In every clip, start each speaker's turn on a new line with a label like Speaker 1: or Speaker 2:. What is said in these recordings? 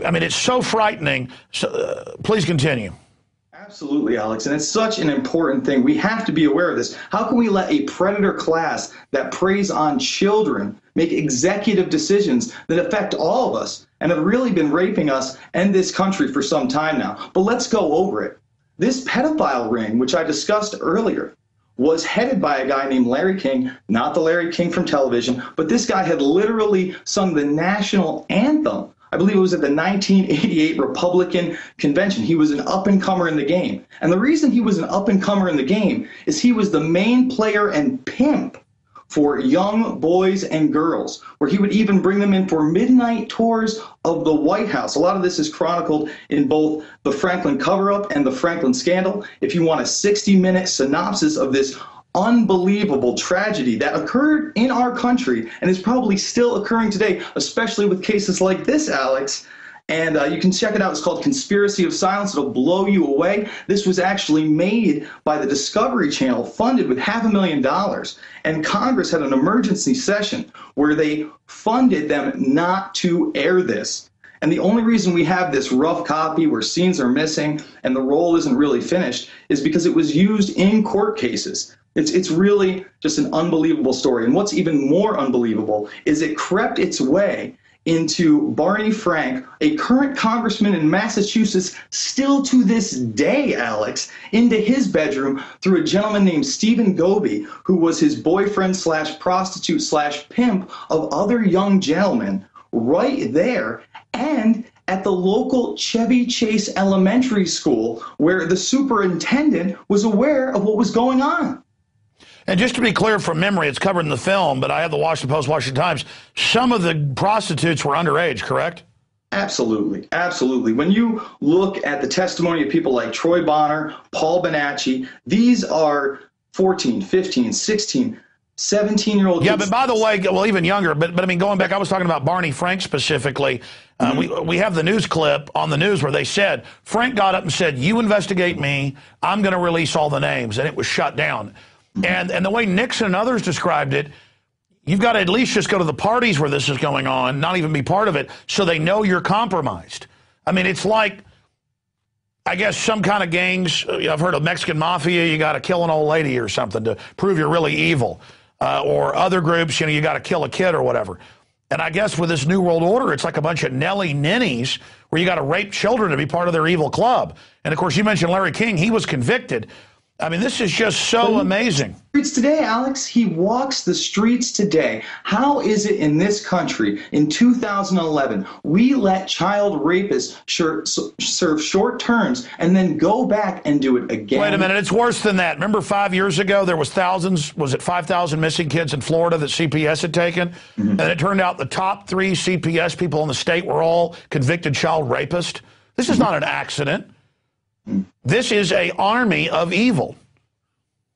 Speaker 1: I mean, it's so frightening. So, please continue.
Speaker 2: Absolutely, Alex. And it's such an important thing. We have to be aware of this. How can we let a predator class that preys on children make executive decisions that affect all of us and have really been raping us and this country for some time now? But let's go over it. This pedophile ring, which I discussed earlier, was headed by a guy named Larry King, not the Larry King from television, but this guy had literally sung the national anthem. I believe it was at the 1988 Republican convention. He was an up-and-comer in the game. And the reason he was an up-and-comer in the game is he was the main player and pimp for young boys and girls, where he would even bring them in for midnight tours of the White House. A lot of this is chronicled in both the Franklin cover-up and the Franklin scandal. If you want a 60-minute synopsis of this unbelievable tragedy that occurred in our country and is probably still occurring today, especially with cases like this, Alex. And you can check it out. It's called Conspiracy of Silence. It'll blow you away. This was actually made by the Discovery Channel, funded with $500,000. And Congress had an emergency session where they funded them not to air this. And the only reason we have this rough copy where scenes are missing and the role isn't really finished is because it was used in court cases. It's really just an unbelievable story. And what's even more unbelievable is it crept its way into Barney Frank, a current congressman in Massachusetts, still to this day, Alex, into his bedroom through a gentleman named Stephen Goby, who was his boyfriend slash prostitute slash pimp of other young gentlemen right there, and at the local Chevy Chase Elementary School, where the superintendent was aware of what was going on.
Speaker 1: And just to be clear from memory, it's covered in the film, but I have the Washington Post, Washington Times. Some of the prostitutes were underage, correct?
Speaker 2: Absolutely. Absolutely. When you look at the testimony of people like Troy Bonner, Paul Bonacci, these are 14, 15, 16, 17-year-old.
Speaker 1: Yeah, but by the way, well, even younger, but I mean, going back, I was talking about Barney Frank specifically. We have the news clip on the news where they said, Frank got up and said, you investigate me, I'm going to release all the names, and it was shut down. And the way Nixon and others described it, you've got to at least just go to the parties where this is going on, not even be part of it, so they know you're compromised. I mean, it's like, I guess, some kind of gangs. I've heard of Mexican mafia, you got to kill an old lady or something to prove you're really evil. Or other groups, you got to kill a kid or whatever. And I guess with this New World Order, it's like a bunch of Nelly ninnies where you got to rape children to be part of their evil club. And, of course, you mentioned Larry King. He was convicted. I mean, this is just so amazing.
Speaker 2: Streets today, Alex, he walks the streets today. How is it in this country in 2011 we let child rapists serve short terms and then go back and do it again?
Speaker 1: Wait a minute, it's worse than that. Remember 5 years ago there was thousands, was it 5,000 missing kids in Florida that CPS had taken? Mm-hmm. And it turned out the top 3 CPS people in the state were all convicted child rapists. This is not an accident. This is an army of evil.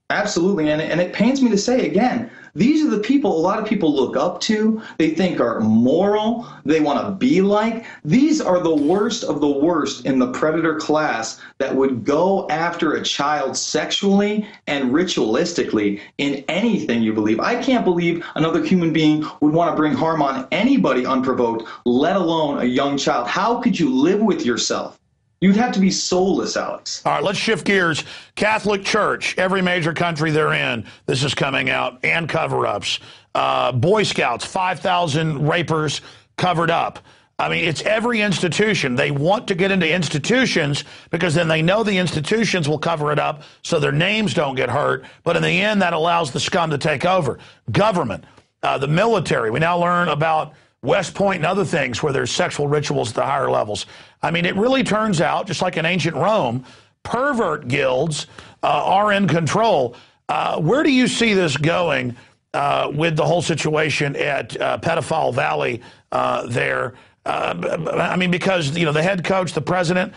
Speaker 2: Absolutely, and it pains me to say again, these are the people a lot of people look up to, they think are moral, they want to be like. These are the worst of the worst in the predator class that would go after a child sexually and ritualistically in anything you believe. I can't believe another human being would want to bring harm on anybody unprovoked, let alone a young child. How could you live with yourself? You'd have to be soulless, Alex.
Speaker 1: All right, let's shift gears. Catholic Church, every major country they're in, this is coming out, and cover-ups. Boy Scouts, 5,000 rapers covered up. I mean, it's every institution. They want to get into institutions because then they know the institutions will cover it up so their names don't get hurt. But in the end, that allows the scum to take over. Government, the military. We now learn about West Point and other things where there's sexual rituals at the higher levels. I mean, it really turns out, just like in ancient Rome, pervert guilds are in control. Where do you see this going with the whole situation at Pedophile Valley there? I mean, because, the head coach, the president,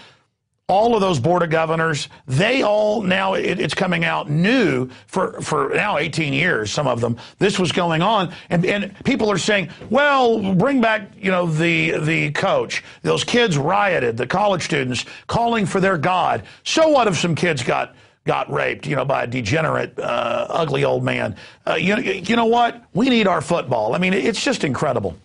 Speaker 1: all of those board of governors, they all now, it's coming out new for now 18 years, some of them, this was going on. And people are saying, well, bring back, the coach. Those kids rioted, the college students calling for their God. So what if some kids got raped, by a degenerate, ugly old man? You know what? We need our football. I mean, it's just incredible.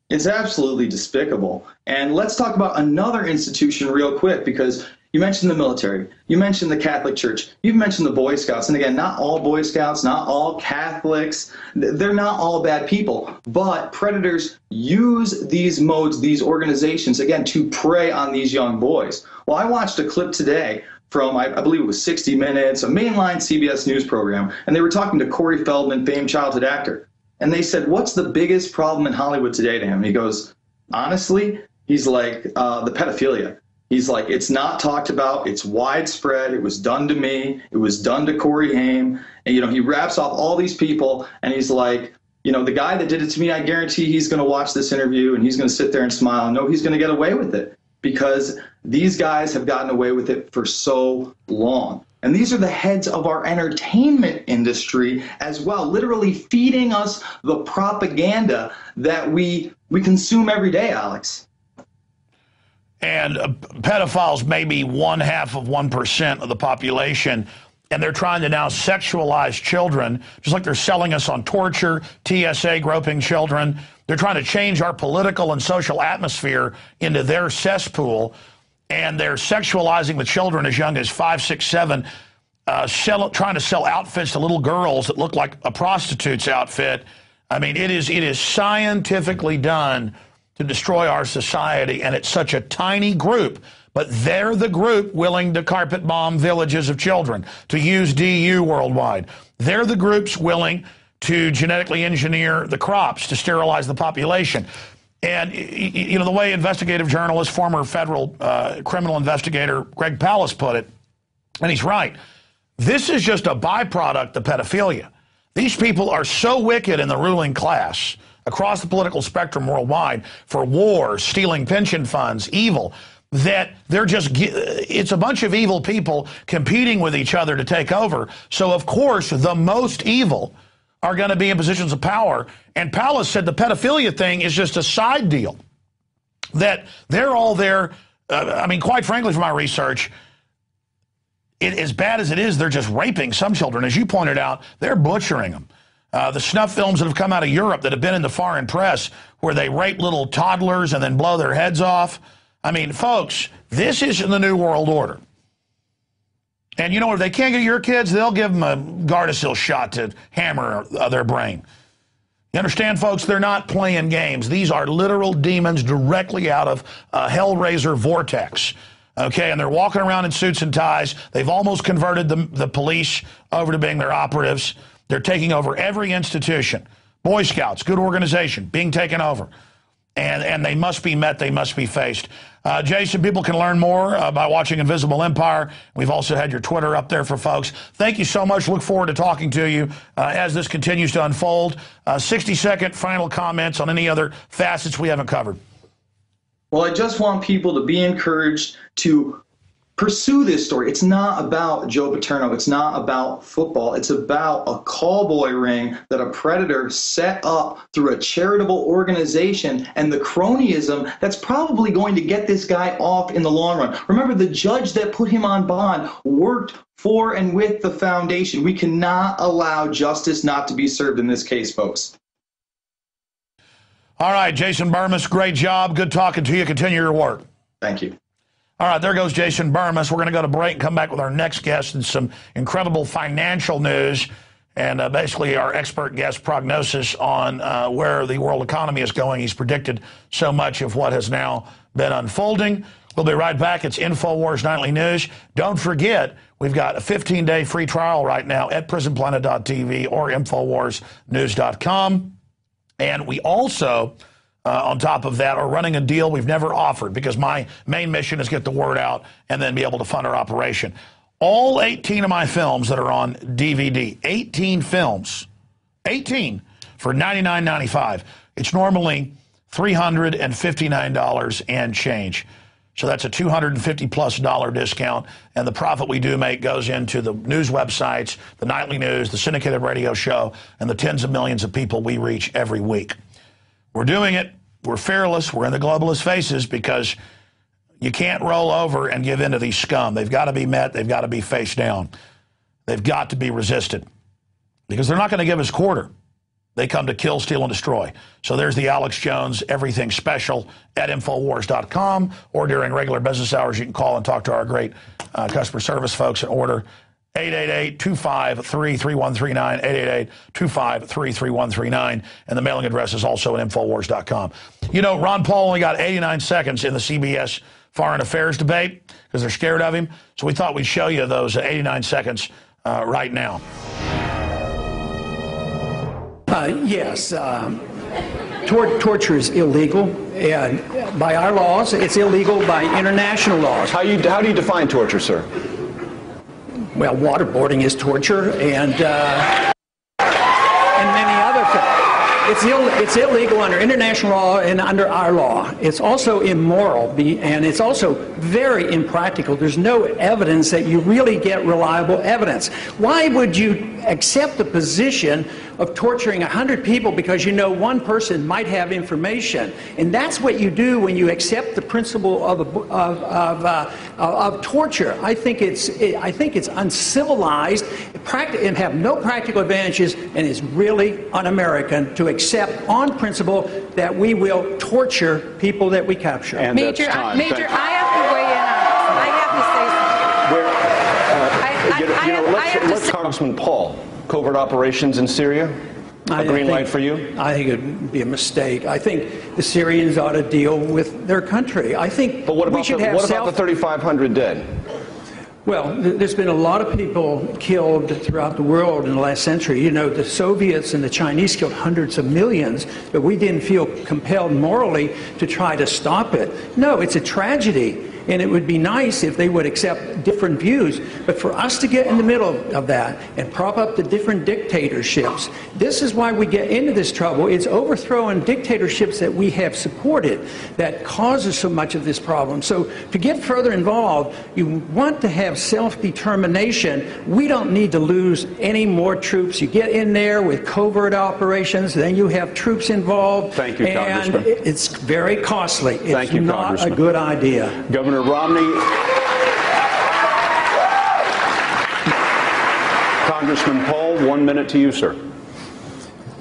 Speaker 2: It's absolutely despicable. And let's talk about another institution real quick, because you mentioned the military, you mentioned the Catholic Church, you've mentioned the Boy Scouts. And again, not all Boy Scouts, not all Catholics, they're not all bad people. But predators use these modes, these organizations, again, to prey on these young boys. Well, I watched a clip today from, I believe it was 60 Minutes, a mainline CBS News program, and they were talking to Corey Feldman, famed childhood actor. And they said, what's the biggest problem in Hollywood today to him? And he goes, honestly, he's like, the pedophilia. He's like, it's not talked about. It's widespread. It was done to me. It was done to Corey Haim. And, he wraps off all these people. And he's like, the guy that did it to me, I guarantee he's going to watch this interview and he's going to sit there and smile and know he's going to get away with it, because these guys have gotten away with it for so long. And these are the heads of our entertainment industry as well, literally feeding us the propaganda that we consume every day, Alex.
Speaker 1: And pedophiles may be 0.5% of the population, and they're trying to now sexualize children, just like they're selling us on torture, TSA, groping children. They're trying to change our political and social atmosphere into their cesspool, and they're sexualizing the children as young as 5, 6, 7, trying to sell outfits to little girls that look like a prostitute's outfit. I mean, it is scientifically done to destroy our society, and it's such a tiny group, but they're the group willing to carpet bomb villages of children, to use DU worldwide. They're the groups willing to genetically engineer the crops to sterilize the population. And, the way investigative journalist, former federal criminal investigator Greg Pallas put it, and he's right, this is just a byproduct of pedophilia. These people are so wicked in the ruling class across the political spectrum worldwide for wars, stealing pension funds, evil, that it's a bunch of evil people competing with each other to take over. So, of course, the most evil are going to be in positions of power. And Pallas said the pedophilia thing is just a side deal, that they're all there. Quite frankly, from my research, as bad as it is, they're just raping some children. As you pointed out, they're butchering them. The snuff films that have come out of Europe that have been in the foreign press where they rape little toddlers and then blow their heads off. I mean, folks, this isn't the New World Order. And if they can't get your kids, they'll give them a Gardasil shot to hammer their brain. You understand, folks? They're not playing games. These are literal demons directly out of a Hellraiser vortex. Okay, and they're walking around in suits and ties. They've almost converted the police over to being their operatives. They're taking over every institution. Boy Scouts, good organization, being taken over. And they must be met, they must be faced. Jason, people can learn more by watching Invisible Empire. We've also had your Twitter up there for folks. Thank you so much. Look forward to talking to you as this continues to unfold. 60-second final comments on any other facets we haven't covered.
Speaker 2: Well, I just want people to be encouraged to pursue this story. It's not about Joe Paterno. It's not about football. It's about a callboy ring that a predator set up through a charitable organization and the cronyism that's probably going to get this guy off in the long run. Remember, the judge that put him on bond worked for and with the foundation. We cannot allow justice not to be served in this case, folks.
Speaker 1: All right, Jason Burmis, great job. Good talking to you. Continue your work.
Speaker 2: Thank you.
Speaker 1: All right, there goes Jason Burmis. We're going to go to break and come back with our next guest and some incredible financial news and basically our expert guest prognosis on where the world economy is going. He's predicted so much of what has now been unfolding. We'll be right back. It's Infowars Nightly News. Don't forget, we've got a 15-day free trial right now at prisonplanet.tv or InfoWarsNews.com. And we also... on top of that, are running a deal we've never offered, because my main mission is get the word out and then be able to fund our operation. All 18 of my films that are on DVD, 18 films, 18 for $99.95. It's normally $359 and change. So that's a $250+ discount, and the profit we do make goes into the news websites, the nightly news, the syndicated radio show, and the tens of millions of people we reach every week. We're doing it. We're fearless. We're in the globalist faces, because you can't roll over and give in to these scum. They've got to be met. They've got to be faced down. They've got to be resisted, because they're not going to give us quarter. They come to kill, steal, and destroy. So there's the Alex Jones Everything Special at Infowars.com, or during regular business hours, you can call and talk to our great customer service folks and order 888-253-3139, 888-253-3139, and the mailing address is also at Infowars.com. You know, Ron Paul only got 89 seconds in the CBS Foreign Affairs debate because they're scared of him. So we thought we'd show you those 89 seconds right now.
Speaker 3: Yes. Torture is illegal, and by our laws, it's illegal by international laws.
Speaker 4: How do you define torture, sir?
Speaker 3: Well, waterboarding is torture, and many other things. It's illegal under international law and under our law. It's also immoral, and it's also very impractical. There's no evidence that you really get reliable evidence. Why would you accept the position of torturing 100 people because you know one person might have information? And that's what you do when you accept the principle of torture. I think it's uncivilized and have no practical advantages, and is really un-American to accept on principle that we will torture people that we capture.
Speaker 4: And
Speaker 5: Major, I have to weigh in on this. I have to say something.
Speaker 4: Let's Congressman Paul, covert operations in Syria. A green light for you?
Speaker 3: I think it would be a mistake. I think the Syrians ought to deal with their country. I think
Speaker 4: but what about
Speaker 3: we should have
Speaker 4: what about the 3,500 dead?
Speaker 3: Well, there's been a lot of people killed throughout the world in the last century. You know, the Soviets and the Chinese killed hundreds of millions, but we didn't feel compelled morally to try to stop it. No, it's a tragedy, and it would be nice if they would accept different views. But for us to get in the middle of that and prop up the different dictatorships, this is why we get into this trouble. It's overthrowing dictatorships that we have supported that causes so much of this problem. So to get further involved, you want to have self-determination. We don't need to lose any more troops. You get in there with covert operations, then you have troops involved.
Speaker 4: Thank you,
Speaker 3: and
Speaker 4: Congressman.
Speaker 3: It's very costly. It's
Speaker 4: Thank you,
Speaker 3: not
Speaker 4: Congressman.
Speaker 3: a good idea.
Speaker 4: Governor Romney. Congressman Paul, 1 minute to you, sir.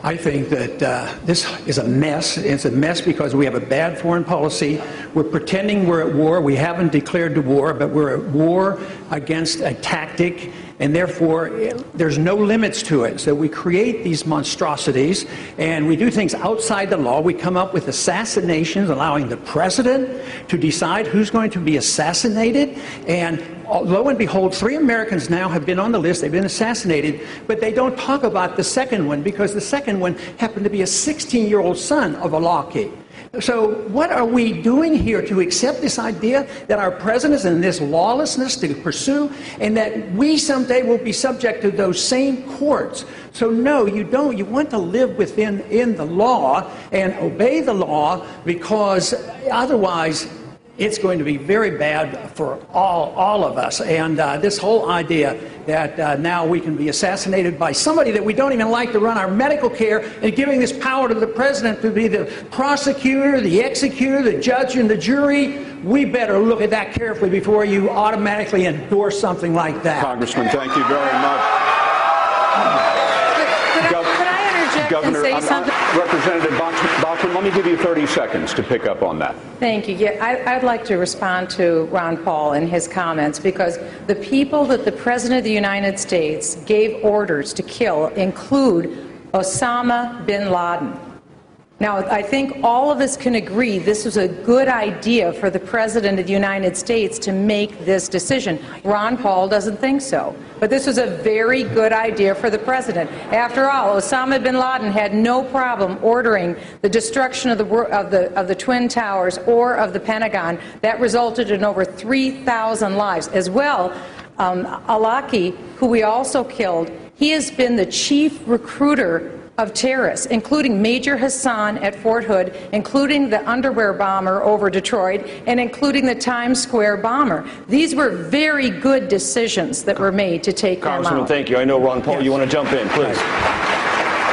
Speaker 3: I think that this is a mess. It's a mess because we have a bad foreign policy. We're pretending we're at war. We haven't declared the war, but we're at war against a tactic, and therefore there's no limits to it. So we create these monstrosities, and we do things outside the law. We come up with assassinations, allowing the president to decide who's going to be assassinated, and lo and behold, 3 Americans now have been on the list. They've been assassinated, but they don't talk about the second one because the second one happened to be a 16-year-old son of Alaki. So what are we doing here to accept this idea that our president is in this lawlessness to pursue, and that we someday will be subject to those same courts? So no, you don't. You want to live within the law and obey the law, because otherwise it's going to be very bad for all of us. And this whole idea that now we can be assassinated by somebody that we don't even like to run our medical care, and giving this power to the president to be the prosecutor, the executor, the judge, and the jury, we better look at that carefully before you automatically endorse something like that.
Speaker 4: Congressman, thank you very much.
Speaker 5: Could I interject
Speaker 4: Governor,
Speaker 5: and say something?
Speaker 4: Representative Bachman, let me give you 30 seconds to pick up on that.
Speaker 5: Thank you. Yeah, I'd like to respond to Ron Paul and his comments, because the people that the President of the United States gave orders to kill include Osama bin Laden. Now, I think all of us can agree this was a good idea for the President of the United States to make this decision. Ron Paul doesn't think so. But this was a very good idea for the President. After all, Osama bin Laden had no problem ordering the destruction of the Twin Towers or of the Pentagon. That resulted in over 3,000 lives. As well, Alaki, who we also killed, he has been the chief recruiter of terrorists, including Major Hassan at Fort Hood, including the underwear bomber over Detroit, and including the Times Square bomber. These were very good decisions that were made to take them out.
Speaker 4: Congressman, thank you. I know, Ron Paul, you want to jump in, please.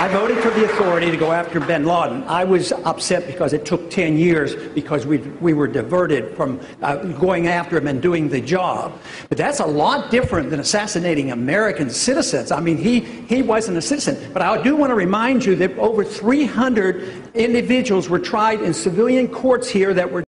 Speaker 3: I voted for the authority to go after bin Laden. I was upset because it took 10 years because we were diverted from going after him and doing the job. But that's a lot different than assassinating American citizens. I mean, he wasn't a citizen. But I do want to remind you that over 300 individuals were tried in civilian courts here that were